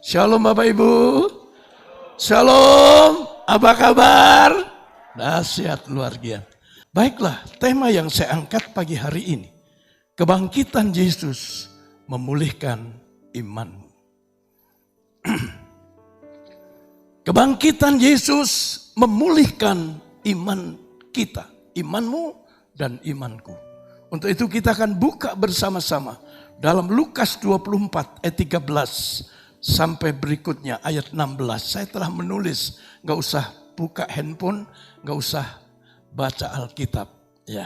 Shalom Bapak Ibu. Shalom, apa kabar? Dahsyat luar biasa. Baiklah, tema yang saya angkat pagi hari ini. Kebangkitan Yesus memulihkan imanmu. Kebangkitan Yesus memulihkan iman kita. Imanmu dan imanku. Untuk itu kita akan buka bersama-sama dalam Lukas 24 ayat 13 sampai berikutnya ayat 16. Saya telah menulis, gak usah buka handphone, gak usah baca Alkitab. Ya.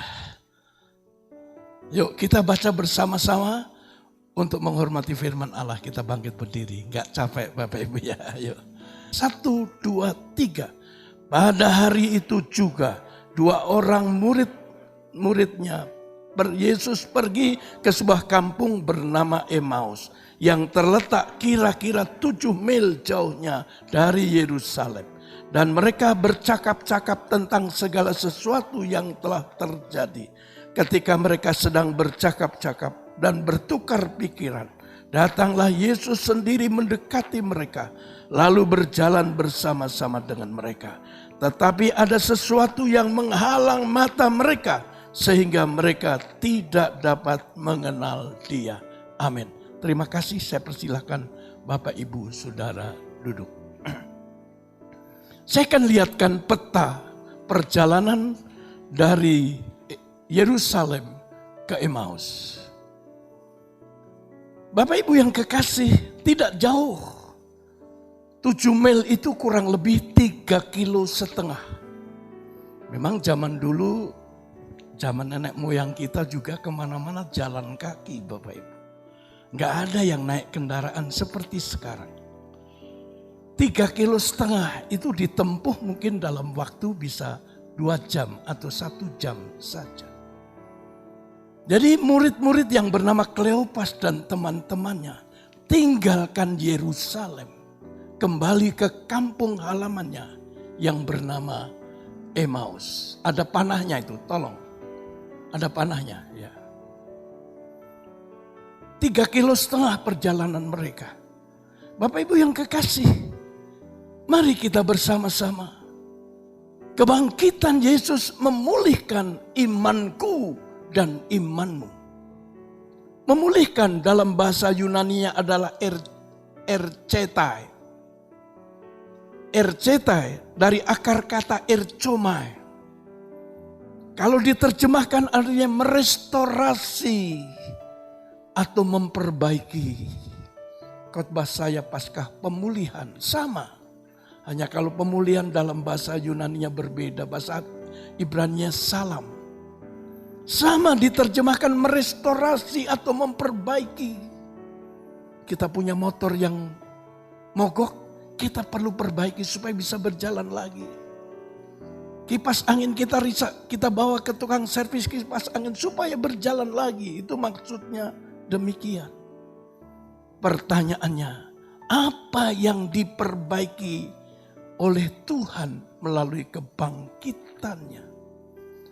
Yuk kita baca bersama-sama untuk menghormati firman Allah. Kita bangkit berdiri, gak capek Bapak Ibu ya. Yuk. 1, 2, 3. Pada hari itu juga 2 orang muridnya Yesus pergi ke sebuah kampung bernama Emmaus yang terletak kira-kira 7 mil jauhnya dari Yerusalem. Dan mereka bercakap-cakap tentang segala sesuatu yang telah terjadi. Ketika mereka sedang bercakap-cakap dan bertukar pikiran, datanglah Yesus sendiri mendekati mereka, lalu berjalan bersama-sama dengan mereka. Tetapi ada sesuatu yang menghalang mata mereka, sehingga mereka tidak dapat mengenal Dia. Amin. Terima kasih, saya persilahkan Bapak Ibu Saudara duduk. Saya akan lihatkan peta perjalanan dari Yerusalem ke Emmaus. Bapak Ibu yang kekasih, tidak jauh. 7 mil itu kurang lebih 3,5 kilo. Memang zaman dulu, zaman nenek moyang kita juga kemana-mana jalan kaki Bapak Ibu. Nggak ada yang naik kendaraan seperti sekarang. 3,5 kilo itu ditempuh mungkin dalam waktu bisa 2 jam atau 1 jam saja. Jadi murid-murid yang bernama Kleopas dan teman-temannya tinggalkan Yerusalem, kembali ke kampung halamannya yang bernama Emmaus. Ada panahnya itu, tolong. Ada panahnya ya. 3,5 kilo perjalanan mereka. Bapak Ibu yang kekasih, mari kita bersama-sama. Kebangkitan Yesus memulihkan imanku dan imanmu. Memulihkan dalam bahasa Yunani-nya adalah ercetai. Ercetai dari akar kata erchomai. Kalau diterjemahkan artinya merestorasi atau memperbaiki. Khotbah saya Paskah pemulihan sama. Hanya kalau pemulihan dalam bahasa Yunani-nya berbeda. Bahasa Ibrani-nya salam. Sama diterjemahkan merestorasi atau memperbaiki. Kita punya motor yang mogok, kita perlu perbaiki supaya bisa berjalan lagi. Kipas angin kita risak, kita bawa ke tukang servis kipas angin supaya berjalan lagi. Itu maksudnya demikian. Pertanyaannya, apa yang diperbaiki oleh Tuhan melalui kebangkitannya?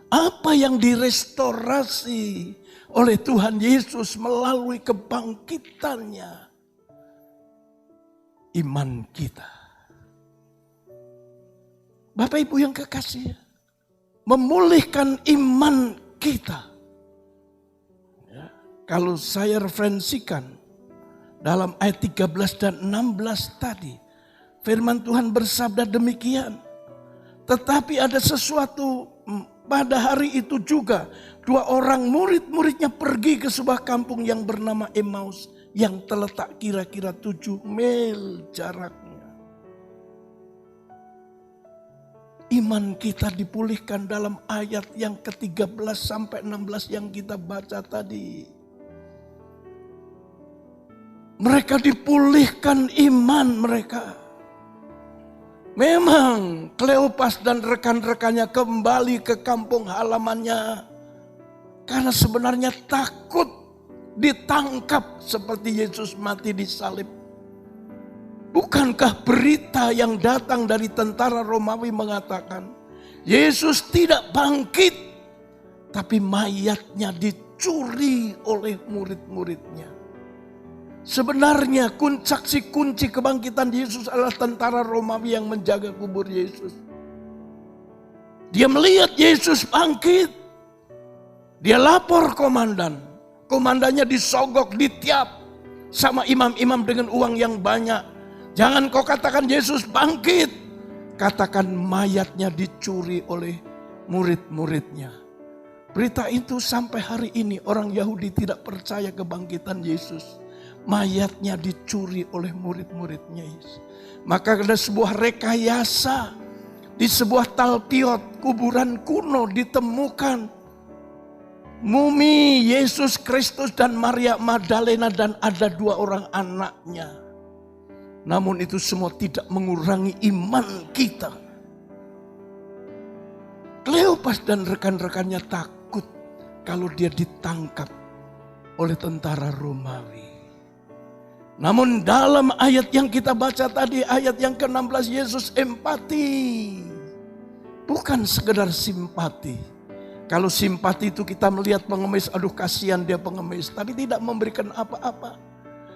Apa yang direstorasi oleh Tuhan Yesus melalui kebangkitannya? Iman kita. Bapak Ibu yang kekasih, memulihkan iman kita. Ya, kalau saya referensikan dalam ayat 13 dan 16 tadi, firman Tuhan bersabda demikian. Tetapi ada sesuatu pada hari itu juga 2 orang murid-muridnya pergi ke sebuah kampung yang bernama Emmaus yang terletak kira-kira 7 mil jaraknya. Iman kita dipulihkan dalam ayat yang ke-13 sampai 16 yang kita baca tadi. Mereka dipulihkan iman mereka. Memang Kleopas dan rekan-rekannya kembali ke kampung halamannya. Karena sebenarnya takut ditangkap seperti Yesus mati di salib. Bukankah berita yang datang dari tentara Romawi mengatakan Yesus tidak bangkit, tapi mayatnya dicuri oleh murid-muridnya. Sebenarnya saksi kunci kebangkitan Yesus adalah tentara Romawi yang menjaga kubur Yesus. Dia melihat Yesus bangkit. Dia lapor komandan. Komandannya disogok, ditiap sama imam-imam dengan uang yang banyak. Jangan kau katakan Yesus bangkit. Katakan mayatnya dicuri oleh murid-muridnya. Berita itu sampai hari ini orang Yahudi tidak percaya kebangkitan Yesus. Mayatnya dicuri oleh murid-muridnya Yesus. Maka ada sebuah rekayasa. Di sebuah talpiot kuburan kuno ditemukan mumi Yesus Kristus dan Maria Magdalena dan ada 2 orang anaknya. Namun itu semua tidak mengurangi iman kita. Kleopas dan rekan-rekannya takut kalau dia ditangkap oleh tentara Romawi. Namun dalam ayat yang kita baca tadi, ayat yang ke-16, Yesus empati. Bukan sekedar simpati. Kalau simpati itu kita melihat pengemis, aduh kasihan dia pengemis. Tapi tidak memberikan apa-apa.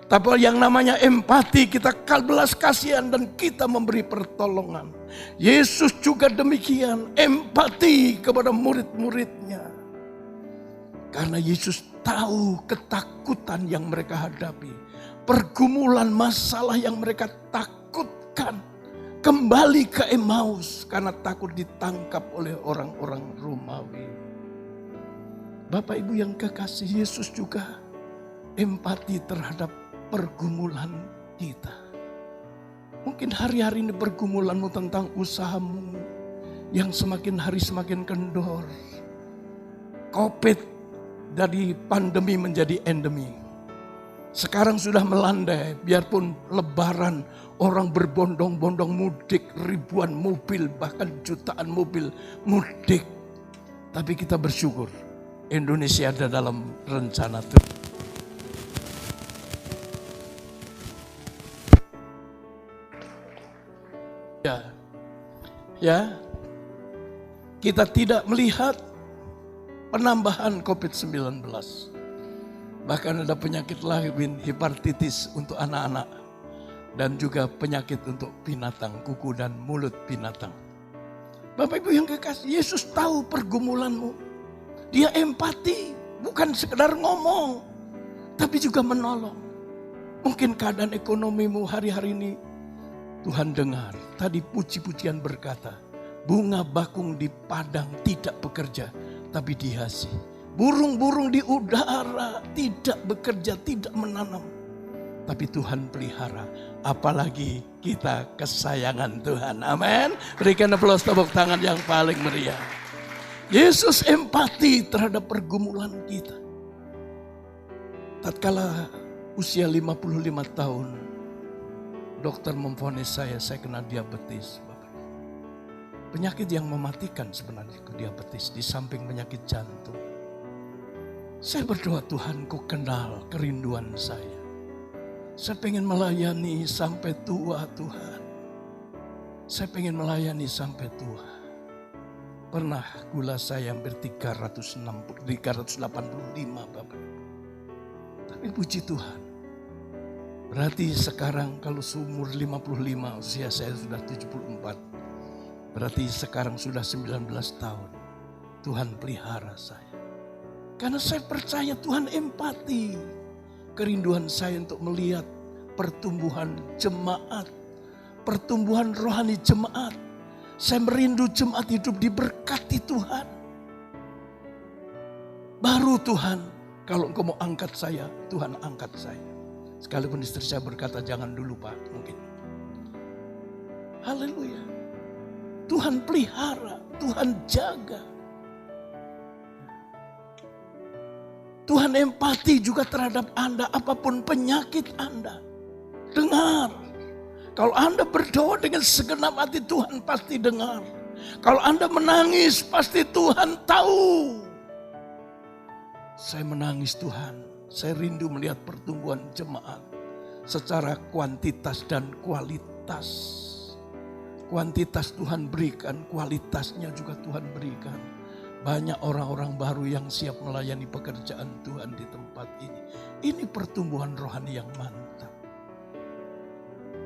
Tapi yang namanya empati, kita belas kasihan dan kita memberi pertolongan. Yesus juga demikian, empati kepada murid-muridnya. Karena Yesus tahu ketakutan yang mereka hadapi. Pergumulan masalah yang mereka takutkan. Kembali ke Emmaus karena takut ditangkap oleh orang-orang Romawi. Bapak Ibu yang kekasih, Yesus juga empati terhadap pergumulan kita. Mungkin hari-hari ini pergumulanmu tentang usahamu yang semakin hari semakin kendor. Covid dari pandemi menjadi endemi. Sekarang sudah melandai, biarpun lebaran orang berbondong-bondong mudik, ribuan mobil bahkan jutaan mobil mudik. Tapi kita bersyukur Indonesia ada dalam rencana Tuhan. Ya, kita tidak melihat penambahan COVID-19. Bahkan ada penyakit lain, hepatitis untuk anak-anak. Dan juga penyakit untuk binatang, kuku dan mulut binatang. Bapak Ibu yang kekasih, Yesus tahu pergumulanmu. Dia empati, bukan sekedar ngomong. Tapi juga menolong. Mungkin keadaan ekonomimu hari-hari ini, Tuhan dengar. Tadi puji-pujian berkata, bunga bakung di padang tidak bekerja, tapi dihasil. Burung-burung di udara tidak bekerja, tidak menanam. Tapi Tuhan pelihara. Apalagi kita kesayangan Tuhan. Amin. Berikan aplaus tepuk tangan yang paling meriah. Yesus empati terhadap pergumulan kita. Tatkala usia 55 tahun, dokter memvonis saya kena diabetes. Penyakit yang mematikan sebenarnya diabetes di samping penyakit jantung. Saya berdoa, Tuhan, Kau kenal kerinduan saya. Saya pengen melayani sampai tua, Tuhan. Saya pengen melayani sampai tua. Pernah gula saya hampir 385 Bapak. Tapi puji Tuhan. Berarti sekarang kalau seumur 55, usia saya sudah 74. Berarti sekarang sudah 19 tahun. Tuhan pelihara saya. Karena saya percaya Tuhan empati. Kerinduan saya untuk melihat pertumbuhan jemaat. Pertumbuhan rohani jemaat. Saya merindu jemaat hidup diberkati Tuhan. Baru Tuhan, kalau Engkau mau angkat saya, Tuhan angkat saya. Sekalipun istri saya berkata, jangan dulu Pak, mungkin. Haleluya. Tuhan pelihara, Tuhan jaga. Tuhan empati juga terhadap Anda, apapun penyakit Anda. Dengar, kalau Anda berdoa dengan segenap hati, Tuhan pasti dengar. Kalau Anda menangis, pasti Tuhan tahu. Saya menangis Tuhan, saya rindu melihat pertumbuhan jemaat secara kuantitas dan kualitas. Kuantitas Tuhan berikan, kualitasnya juga Tuhan berikan. Banyak orang-orang baru yang siap melayani pekerjaan Tuhan di tempat ini. Ini pertumbuhan rohani yang mantap.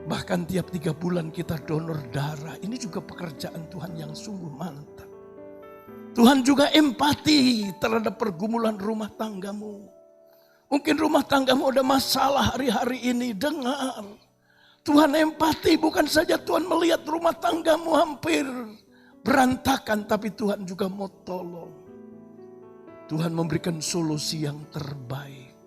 Bahkan tiap 3 bulan kita donor darah. Ini juga pekerjaan Tuhan yang sungguh mantap. Tuhan juga empati terhadap pergumulan rumah tanggamu. Mungkin rumah tanggamu ada masalah hari-hari ini. Dengar. Tuhan empati, bukan saja Tuhan melihat rumah tanggamu hampir berantakan, tapi Tuhan juga mau tolong. Tuhan memberikan solusi yang terbaik.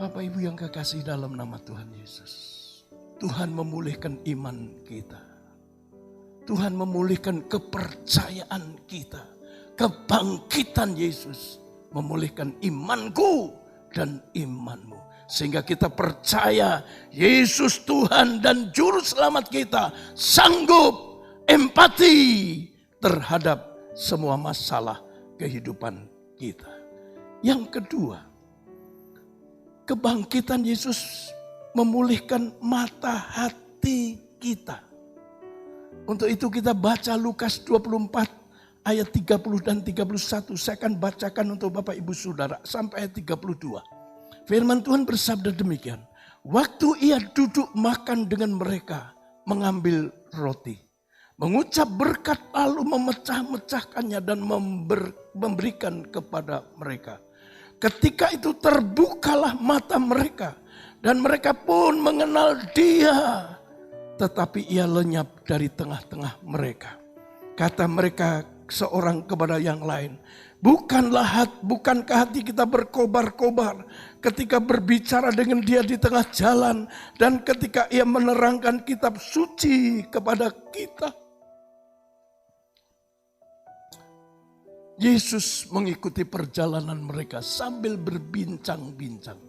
Bapak Ibu yang kekasih dalam nama Tuhan Yesus. Tuhan memulihkan iman kita. Tuhan memulihkan kepercayaan kita. Kebangkitan Yesus memulihkan imanku dan imanmu. Sehingga kita percaya Yesus Tuhan dan Juru Selamat kita sanggup empati terhadap semua masalah kehidupan kita. Yang kedua, kebangkitan Yesus memulihkan mata hati kita. Untuk itu kita baca Lukas 24 ayat 30 dan 31. Saya akan bacakan untuk Bapak Ibu Saudara sampai ayat 32. Firman Tuhan bersabda demikian. Waktu ia duduk makan dengan mereka, mengambil roti, mengucap berkat lalu memecah-mecahkannya dan memberikan kepada mereka. Ketika itu terbukalah mata mereka dan mereka pun mengenal dia. Tetapi ia lenyap dari tengah-tengah mereka. Kata mereka seorang kepada yang lain, bukankah hati kita berkobar-kobar ketika berbicara dengan dia di tengah jalan dan ketika ia menerangkan kitab suci kepada kita? Yesus mengikuti perjalanan mereka sambil berbincang-bincang.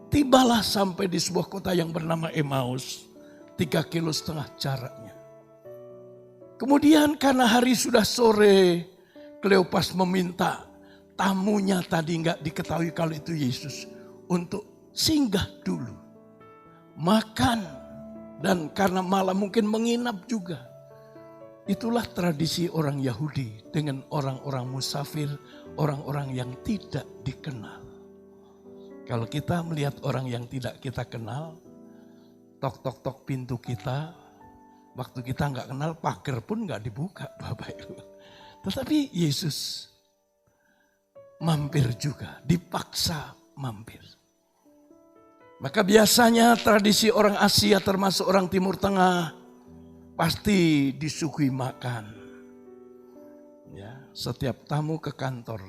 Tibalah sampai di sebuah kota yang bernama Emmaus, 3,5 kilo jaraknya. Kemudian karena hari sudah sore, Kleopas meminta tamunya tadi nggak diketahui kalau itu Yesus untuk singgah dulu, makan, dan karena malam mungkin menginap juga. Itulah tradisi orang Yahudi dengan orang-orang musafir, orang-orang yang tidak dikenal. Kalau kita melihat orang yang tidak kita kenal, tok-tok-tok pintu kita, waktu kita nggak kenal pagar pun nggak dibuka, Bapak Ibu. Tetapi Yesus mampir juga, dipaksa mampir. Maka biasanya tradisi orang Asia termasuk orang Timur Tengah pasti disuguhi makan. Ya, setiap tamu ke kantor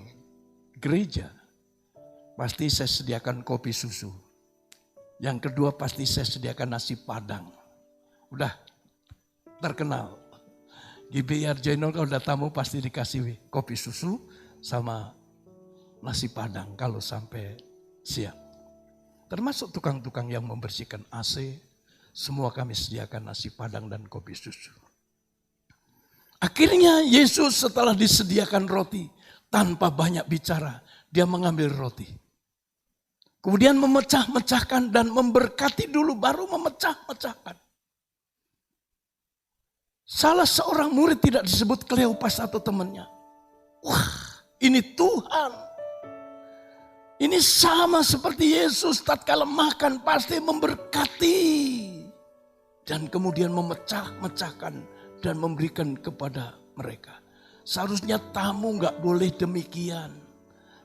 gereja pasti saya sediakan kopi susu. Yang kedua pasti saya sediakan nasi padang. Udah terkenal. GBR Jenol kalau udah tamu pasti dikasih kopi susu sama nasi padang kalau sampai siap. Termasuk tukang-tukang yang membersihkan AC, semua kami sediakan nasi padang dan kopi susu. Akhirnya Yesus setelah disediakan roti, tanpa banyak bicara, dia mengambil roti. Kemudian memecah-mecahkan dan memberkati dulu, baru memecah-mecahkan. Salah seorang murid tidak disebut Kleopas atau temannya. Wah, ini Tuhan. Ini sama seperti Yesus tatkala makan pasti memberkati. Dan kemudian memecah-mecahkan dan memberikan kepada mereka. Seharusnya tamu gak boleh demikian.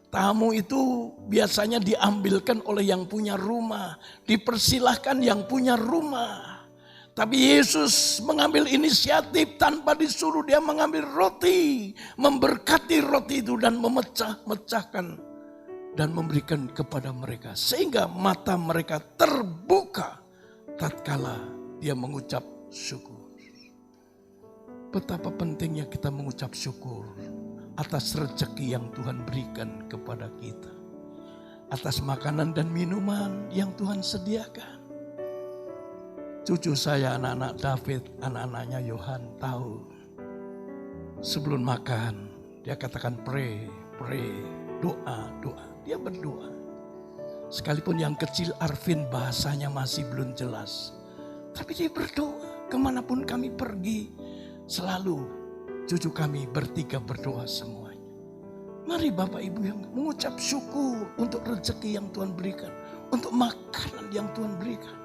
Tamu itu biasanya diambilkan oleh yang punya rumah. Dipersilahkan yang punya rumah. Tapi Yesus mengambil inisiatif tanpa disuruh, dia mengambil roti. Memberkati roti itu dan memecah-mecahkan. Dan memberikan kepada mereka. Sehingga mata mereka terbuka tatkala dia mengucap syukur. Betapa pentingnya kita mengucap syukur atas rezeki yang Tuhan berikan kepada kita. Atas makanan dan minuman yang Tuhan sediakan. Cucu saya, anak-anak David, anak-anaknya Yohan tahu. Sebelum makan, dia katakan pray, doa. Dia berdoa. Sekalipun yang kecil Arvin bahasanya masih belum jelas. Tapi dia berdoa. Kemanapun kami pergi, selalu cucu kami bertiga berdoa semuanya. Mari Bapak Ibu yang mengucap syukur untuk rezeki yang Tuhan berikan. Untuk makanan yang Tuhan berikan.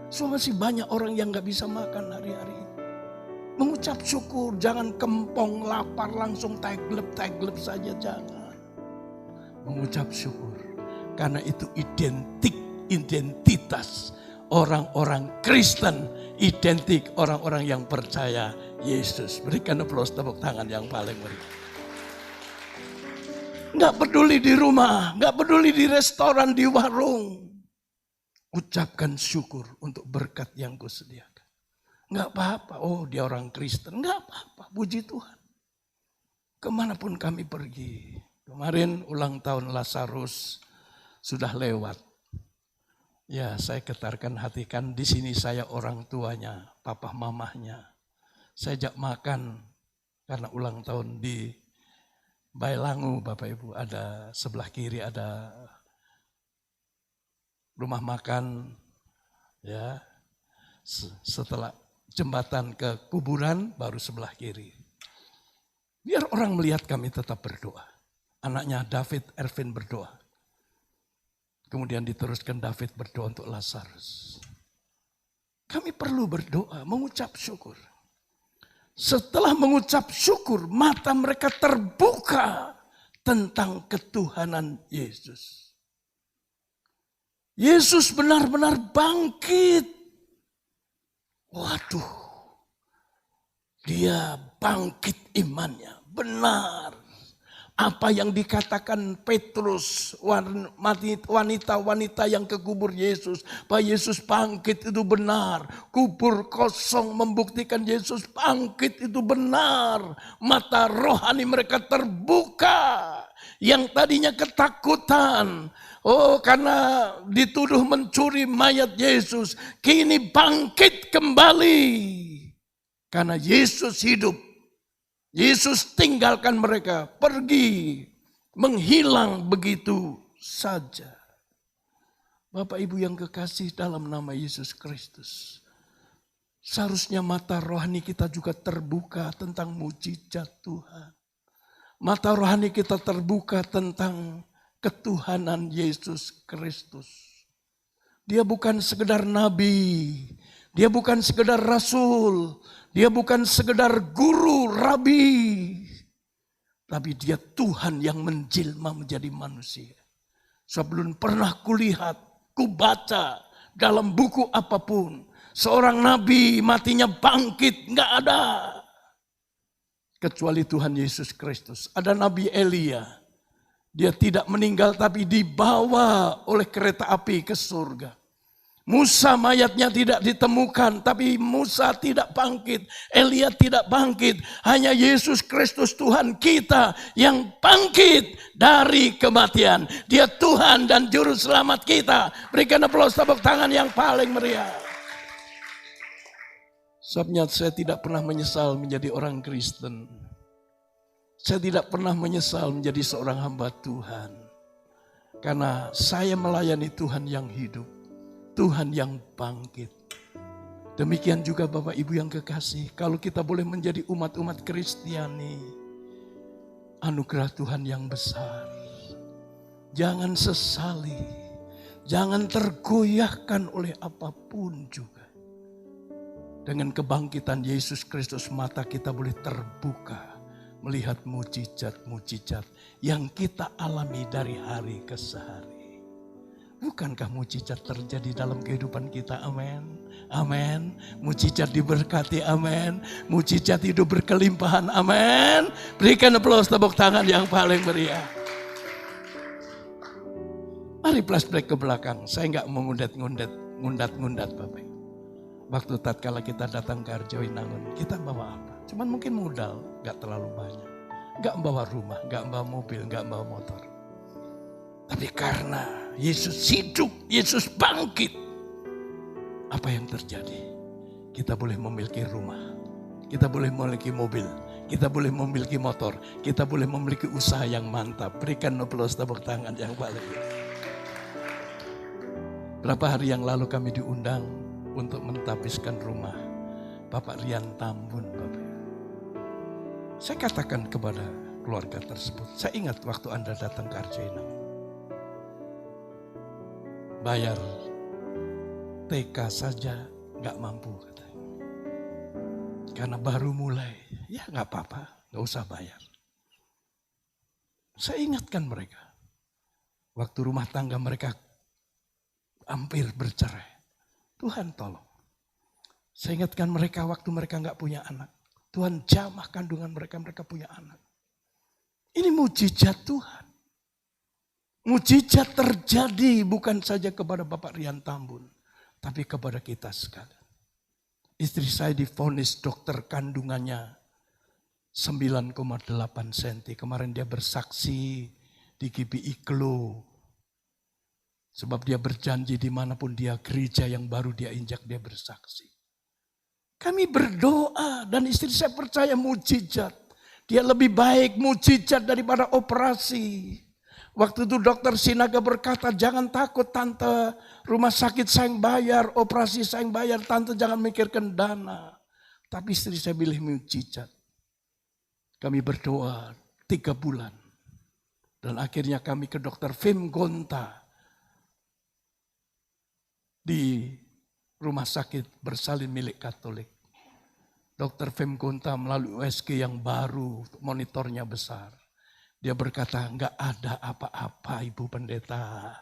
So masih banyak orang yang gak bisa makan hari-hari ini. Mengucap syukur, jangan kempong, lapar, langsung teglep saja, jangan. Mengucap syukur, karena itu identitas orang-orang Kristen, identik orang-orang yang percaya Yesus. Berikan aplaus, tepuk tangan yang paling meriah. Gak peduli di rumah, gak peduli di restoran, di warung. Ucapkan syukur untuk berkat yang kusediakan. Enggak apa-apa, oh dia orang Kristen. Enggak apa-apa, puji Tuhan. Kemanapun kami pergi. Kemarin ulang tahun Lazarus sudah lewat. Ya, saya getarkan hati, kan di sini saya orang tuanya, papa mamahnya. Saya ajak makan karena ulang tahun di Bailangu, Bapak Ibu. Ada sebelah kiri ada rumah makan, ya. Setelah jembatan ke kuburan baru sebelah kiri. Biar orang melihat kami tetap berdoa. Anaknya David Ervin berdoa. Kemudian diteruskan David berdoa untuk Lazarus. Kami perlu berdoa, mengucap syukur. Setelah mengucap syukur, mata mereka terbuka tentang ketuhanan Yesus. Yesus benar-benar bangkit. Waduh, dia bangkit imannya, benar. Apa yang dikatakan Petrus, wanita-wanita yang ke kubur Yesus, bahwa Yesus bangkit itu benar. Kubur kosong membuktikan Yesus bangkit itu benar. Mata rohani mereka terbuka. Yang tadinya ketakutan, oh karena dituduh mencuri mayat Yesus, kini bangkit kembali. Karena Yesus hidup. Yesus tinggalkan mereka, pergi, menghilang begitu saja. Bapak Ibu yang kekasih dalam nama Yesus Kristus. Seharusnya mata rohani kita juga terbuka tentang mujizat Tuhan. Mata rohani kita terbuka tentang ketuhanan Yesus Kristus. Dia bukan sekedar nabi, dia bukan sekedar rasul, dia bukan sekedar guru, rabi. Tapi dia Tuhan yang menjelma menjadi manusia. Sebelum pernah kulihat, kubaca dalam buku apapun, seorang nabi matinya bangkit, enggak ada. Kecuali Tuhan Yesus Kristus. Ada Nabi Elia. Dia tidak meninggal tapi dibawa oleh kereta api ke surga. Musa mayatnya tidak ditemukan tapi Musa tidak bangkit. Elia tidak bangkit. Hanya Yesus Kristus Tuhan kita yang bangkit dari kematian. Dia Tuhan dan Juru Selamat kita. Berikan aplaus tepuk tangan yang paling meriah. Sebabnya saya tidak pernah menyesal menjadi orang Kristen. Saya tidak pernah menyesal menjadi seorang hamba Tuhan. Karena saya melayani Tuhan yang hidup. Tuhan yang bangkit. Demikian juga Bapak Ibu yang kekasih. Kalau kita boleh menjadi umat-umat Kristiani. Anugerah Tuhan yang besar. Jangan sesali. Jangan tergoyahkan oleh apapun juga. Dengan kebangkitan Yesus Kristus mata kita boleh terbuka. Melihat mujizat-mujizat yang kita alami dari hari ke hari. Bukankah mujizat terjadi dalam kehidupan kita? Amin. Amin. Mujizat diberkati. Amin. Mujizat hidup berkelimpahan. Amin. Berikan aplaus tepuk tangan yang paling meriah. Mari flashback ke belakang. Saya enggak mengundat-ngundat Bapak. Waktu tatkala kita datang ke Arjawinangun, kita bawa apa? Cuman mungkin modal, gak terlalu banyak. Gak membawa rumah, gak membawa mobil, gak membawa motor. Tapi karena Yesus hidup, Yesus bangkit. Apa yang terjadi? Kita boleh memiliki rumah, kita boleh memiliki mobil, kita boleh memiliki motor, kita boleh memiliki usaha yang mantap. Berikan aplaus tepuk tangan yang paling. Berapa hari yang lalu kami diundang untuk mentapiskan rumah Bapak Rian Tambun, Bapak. Saya katakan kepada keluarga tersebut, saya ingat waktu Anda datang ke Arjawinangun. Bayar TK saja nggak mampu katanya. Karena baru mulai, ya nggak apa-apa, nggak usah bayar. Saya ingatkan mereka, waktu rumah tangga mereka hampir bercerai. Tuhan tolong. Saya ingatkan mereka waktu mereka nggak punya anak. Tuhan jamah kandungan mereka, mereka punya anak. Ini mujizat Tuhan. Mujizat terjadi bukan saja kepada Bapak Rian Tambun, tapi kepada kita sekalian. Istri saya divonis dokter kandungannya 9,8 cm. Kemarin dia bersaksi di GBI Klo. Sebab dia berjanji dimanapun dia, gereja yang baru dia injak, dia bersaksi. Kami berdoa dan istri saya percaya mujizat. Dia lebih baik mujizat daripada operasi. Waktu itu dokter Sinaga berkata, jangan takut tante, rumah sakit saya yang bayar, operasi saya yang bayar, tante jangan mikirkan dana. Tapi istri saya pilih mujizat. Kami berdoa 3 bulan. Dan akhirnya kami ke dokter Fem Gonta di rumah sakit bersalin milik Katolik. Dokter Fem Gonta melalui USG yang baru, monitornya besar. Dia berkata, enggak ada apa-apa Ibu Pendeta.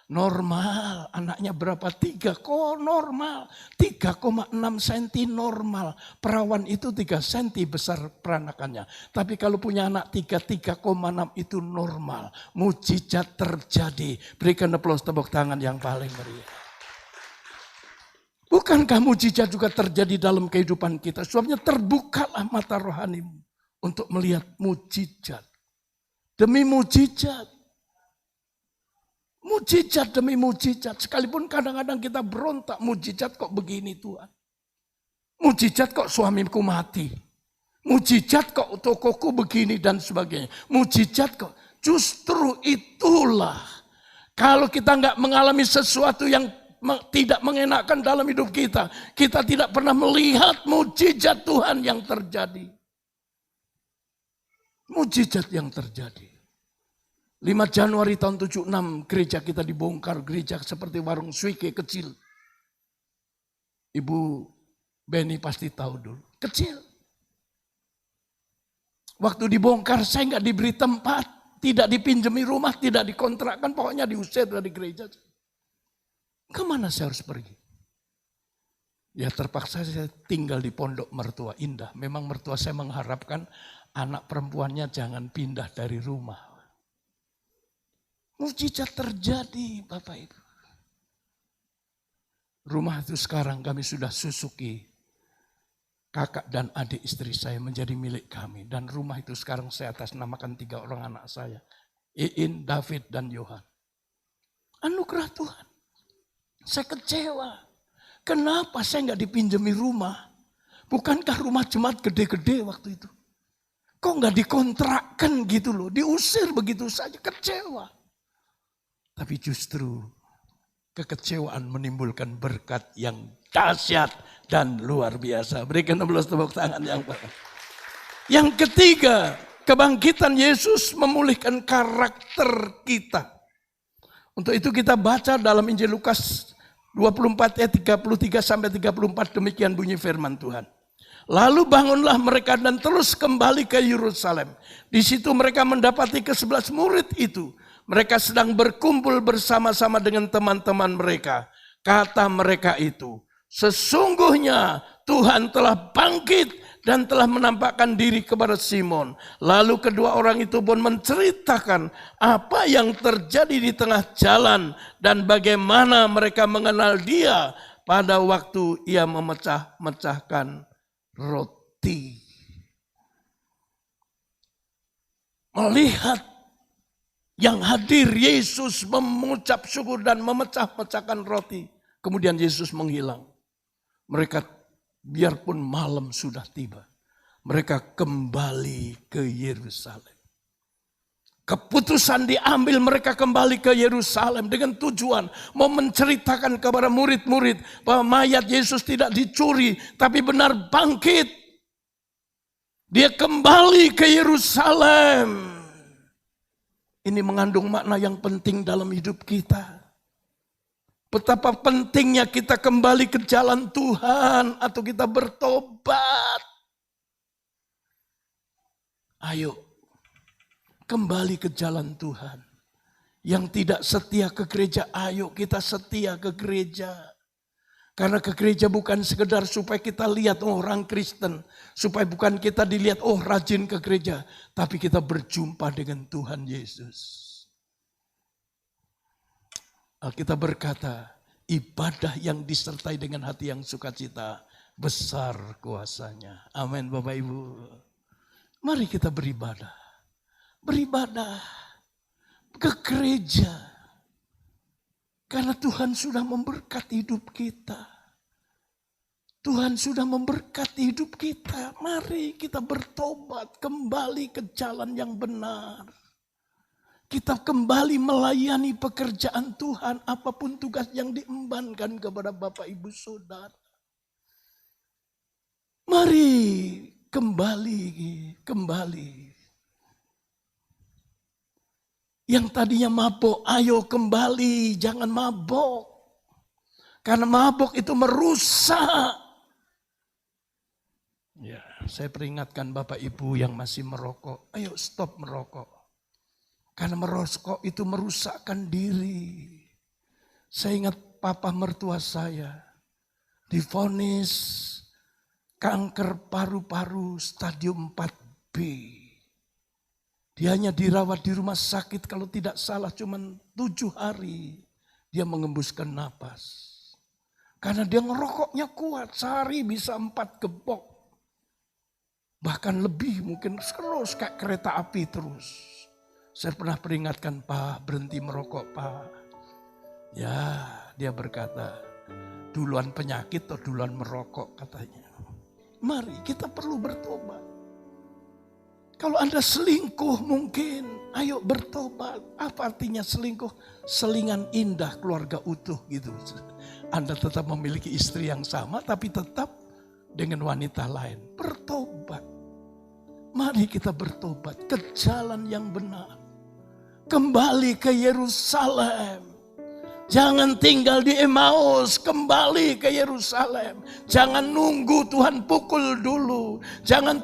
Normal, anaknya berapa? 3 kok normal. 3,6 cm normal. Perawan itu 3 cm besar peranakannya. Tapi kalau punya anak 3,6 itu normal. Mujizat terjadi. Berikan aplaus tepuk tangan yang paling meriah. Bukankah mujizat juga terjadi dalam kehidupan kita? Sebabnya terbukalah mata rohanimu untuk melihat mujizat. Demi mujizat. Mujizat demi mujizat. Sekalipun kadang-kadang kita berontak. Mujizat kok begini Tuhan. Mujizat kok suamiku mati. Mujizat kok tokoku begini dan sebagainya. Mujizat kok. Justru itulah. Kalau kita nggak mengalami sesuatu yang tidak mengenakan dalam hidup kita. Kita tidak pernah melihat mujizat Tuhan yang terjadi. Mujizat yang terjadi. 5 Januari tahun 76 gereja kita dibongkar. Gereja seperti warung suike kecil. Ibu Beni pasti tahu dulu. Kecil. Waktu dibongkar saya nggak diberi tempat. Tidak dipinjami rumah, tidak dikontrakkan. Pokoknya diusir dari gereja. Kemana saya harus pergi? Ya terpaksa saya tinggal di pondok mertua indah. Memang mertua saya mengharapkan anak perempuannya jangan pindah dari rumah. Mujizat terjadi Bapak Ibu. Rumah itu sekarang kami sudah susuki. Kakak dan adik istri saya menjadi milik kami. Dan rumah itu sekarang saya atas namakan 3 orang anak saya. Iin, David, dan Yohan. Anugerah Tuhan. Saya kecewa. Kenapa saya nggak dipinjami rumah? Bukankah rumah jemaat gede-gede waktu itu? Kok nggak dikontrakkan gitu loh. Diusir begitu saja, kecewa. Tapi justru kekecewaan menimbulkan berkat yang dahsyat dan luar biasa. Berikan tepuk tangan yang baik. Yang ketiga, kebangkitan Yesus memulihkan karakter kita. Untuk itu kita baca dalam Injil Lukas 24 ayat 33 sampai 34, demikian bunyi firman Tuhan. Lalu bangunlah mereka dan terus kembali ke Yerusalem. Di situ mereka mendapati ke-11 murid itu. Mereka sedang berkumpul bersama-sama dengan teman-teman mereka. Kata mereka itu, sesungguhnya Tuhan telah bangkit dan telah menampakkan diri kepada Simon. Lalu kedua orang itu pun menceritakan apa yang terjadi di tengah jalan dan bagaimana mereka mengenal dia pada waktu ia memecah-mecahkan roti. Melihat yang hadir Yesus mengucap syukur dan memecah-mecahkan roti. Kemudian Yesus menghilang. Mereka biarpun malam sudah tiba, mereka kembali ke Yerusalem. Keputusan diambil mereka kembali ke Yerusalem dengan tujuan mau menceritakan kepada murid-murid bahwa mayat Yesus tidak dicuri, tapi benar bangkit. Dia kembali ke Yerusalem. Ini mengandung makna yang penting dalam hidup kita. Betapa pentingnya kita kembali ke jalan Tuhan atau kita bertobat. Ayo, kembali ke jalan Tuhan. Yang tidak setia ke gereja, ayo kita setia ke gereja. Karena ke gereja bukan sekedar supaya kita lihat orang Kristen. Supaya bukan kita dilihat, rajin ke gereja. Tapi kita berjumpa dengan Tuhan Yesus. Alkitab berkata, ibadah yang disertai dengan hati yang sukacita, besar kuasanya. Amin Bapak Ibu. Mari kita beribadah. Beribadah ke gereja. Karena Tuhan sudah memberkati hidup kita. Tuhan sudah memberkati hidup kita. Mari kita bertobat kembali ke jalan yang benar. Kita kembali melayani pekerjaan Tuhan. Apapun tugas yang diembankan kepada Bapak Ibu Saudara. Mari kembali. Yang tadinya mabok, ayo kembali, jangan mabok. Karena mabok itu merusak. Ya, saya peringatkan Bapak Ibu yang masih merokok, ayo stop merokok. Karena merokok itu merusakkan diri. Saya ingat papa mertua saya divonis kanker paru-paru stadium 4B. Dia hanya dirawat di rumah sakit kalau tidak salah cuma 7 hari. Dia mengembuskan napas. Karena dia ngerokoknya kuat, sehari bisa 4 gembok. Bahkan lebih mungkin terus kayak kereta api terus. Saya pernah peringatkan, Pak berhenti merokok Pak. Ya dia berkata, duluan penyakit atau duluan merokok katanya. Mari kita perlu bertobat. Kalau Anda selingkuh mungkin, ayo bertobat. Apa artinya selingkuh? Selingan indah keluarga utuh gitu. Anda tetap memiliki istri yang sama tapi tetap dengan wanita lain. Bertobat. Mari kita bertobat ke jalan yang benar. Kembali ke Yerusalem. Jangan tinggal di Emmaus, kembali ke Yerusalem. Jangan nunggu Tuhan pukul dulu. Jangan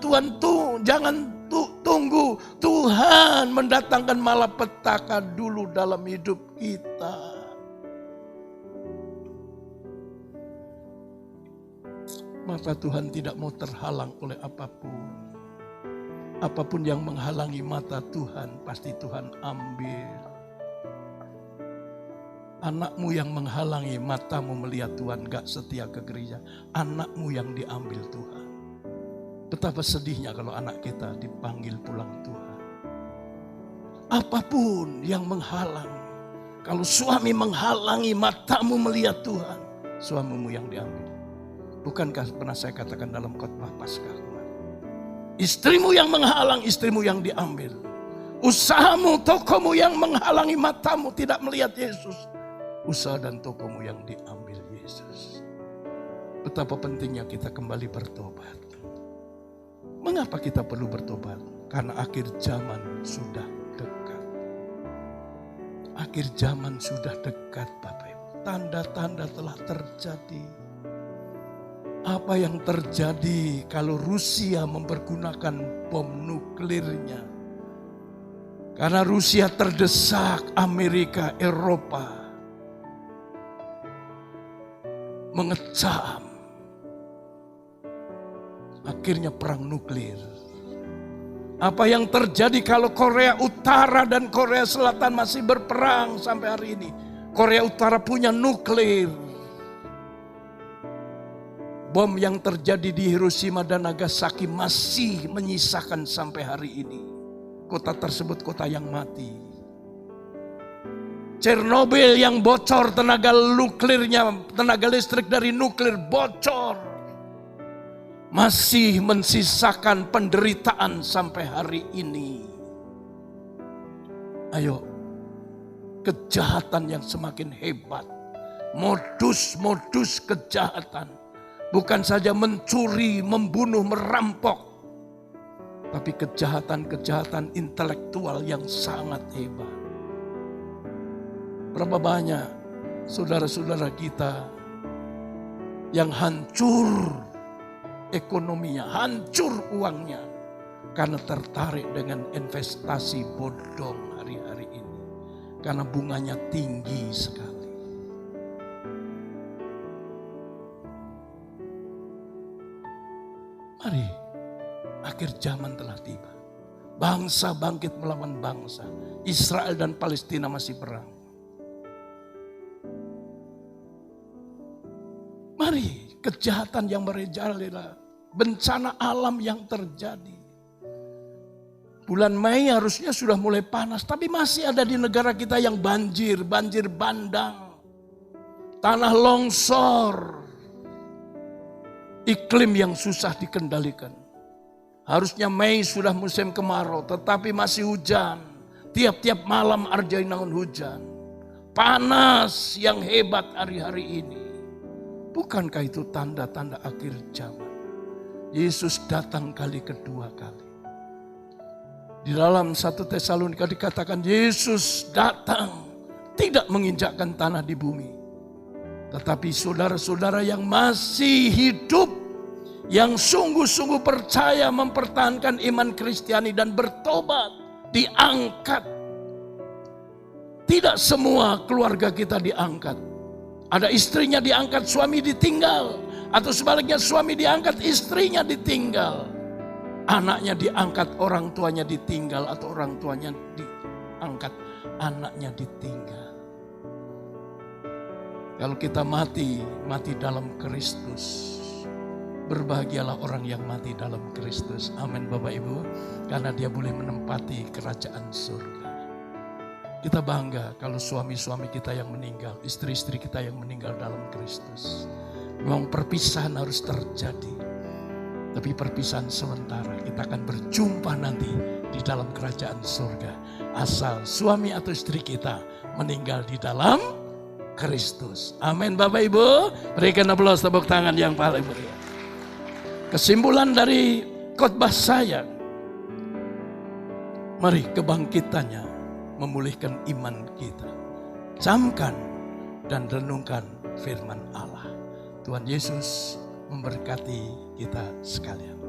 tunggu Tuhan mendatangkan malapetaka dulu dalam hidup kita. Maka Tuhan tidak mau terhalang oleh apapun. Apapun yang menghalangi mata Tuhan, pasti Tuhan ambil. Anakmu yang menghalangi matamu melihat Tuhan gak setia ke gereja. Anakmu yang diambil Tuhan. Betapa sedihnya kalau anak kita dipanggil pulang Tuhan. Apapun yang menghalang. Kalau suami menghalangi matamu melihat Tuhan. Suamimu yang diambil. Bukankah pernah saya katakan dalam khotbah Paskah kemarin. Istrimu yang menghalang, istrimu yang diambil. Usahamu, tokomu yang menghalangi matamu tidak melihat Yesus. Usaha dan tokomu yang diambil Yesus. Betapa pentingnya kita kembali bertobat. Mengapa kita perlu bertobat? Karena akhir zaman sudah dekat. Akhir zaman sudah dekat Bapak Ibu. Tanda-tanda telah terjadi. Apa yang terjadi kalau Rusia mempergunakan bom nuklirnya? Karena Rusia terdesak, Amerika, Eropa mengecam. Akhirnya perang nuklir. Apa yang terjadi kalau Korea Utara dan Korea Selatan masih berperang sampai hari ini? Korea Utara punya nuklir. Bom yang terjadi di Hiroshima dan Nagasaki masih menyisakan sampai hari ini. Kota tersebut kota yang mati. Chernobyl yang bocor tenaga nuklirnya, tenaga listrik dari nuklir bocor. Masih mensisakan penderitaan sampai hari ini. Ayo, kejahatan yang semakin hebat. Modus-modus kejahatan. Bukan saja mencuri, membunuh, merampok. Tapi kejahatan-kejahatan intelektual yang sangat hebat. Berapa banyak saudara-saudara kita yang hancur ekonominya, hancur uangnya karena tertarik dengan investasi bodong hari-hari ini. Karena bunganya tinggi sekali. Mari, akhir zaman telah tiba. Bangsa bangkit melawan bangsa. Israel dan Palestina masih perang. Mari, kejahatan yang merajalela, bencana alam yang terjadi. Bulan Mei harusnya sudah mulai panas, tapi masih ada di negara kita yang banjir bandang, tanah longsor, iklim yang susah dikendalikan. Harusnya Mei sudah musim kemarau, tetapi masih hujan. Tiap-tiap malam arjainaun hujan. Panas yang hebat hari-hari ini. Bukankah itu tanda-tanda akhir zaman? Yesus datang kali kedua kali. Di dalam 1 Tesalonika dikatakan Yesus datang tidak menginjakkan tanah di bumi. Tetapi saudara-saudara yang masih hidup, yang sungguh-sungguh percaya mempertahankan iman Kristiani dan bertobat, diangkat. Tidak semua keluarga kita diangkat. Ada istrinya diangkat, suami ditinggal. Atau sebaliknya suami diangkat, istrinya ditinggal. Anaknya diangkat, orang tuanya ditinggal. Atau orang tuanya diangkat, anaknya ditinggal. Kalau kita mati dalam Kristus. Berbahagialah orang yang mati dalam Kristus. Amin Bapak Ibu. Karena dia boleh menempati kerajaan surga. Kita bangga kalau suami-suami kita yang meninggal, istri-istri kita yang meninggal dalam Kristus. Memang perpisahan harus terjadi. Tapi perpisahan sementara, kita akan berjumpa nanti di dalam kerajaan surga. Asal suami atau istri kita meninggal di dalam Kristus. Amin Bapak Ibu. Berikan aplaus tepuk tangan yang paling meriah. Kesimpulan dari khotbah saya. Mari kebangkitannya memulihkan iman kita. Camkan dan renungkan firman Allah. Tuhan Yesus memberkati kita sekalian.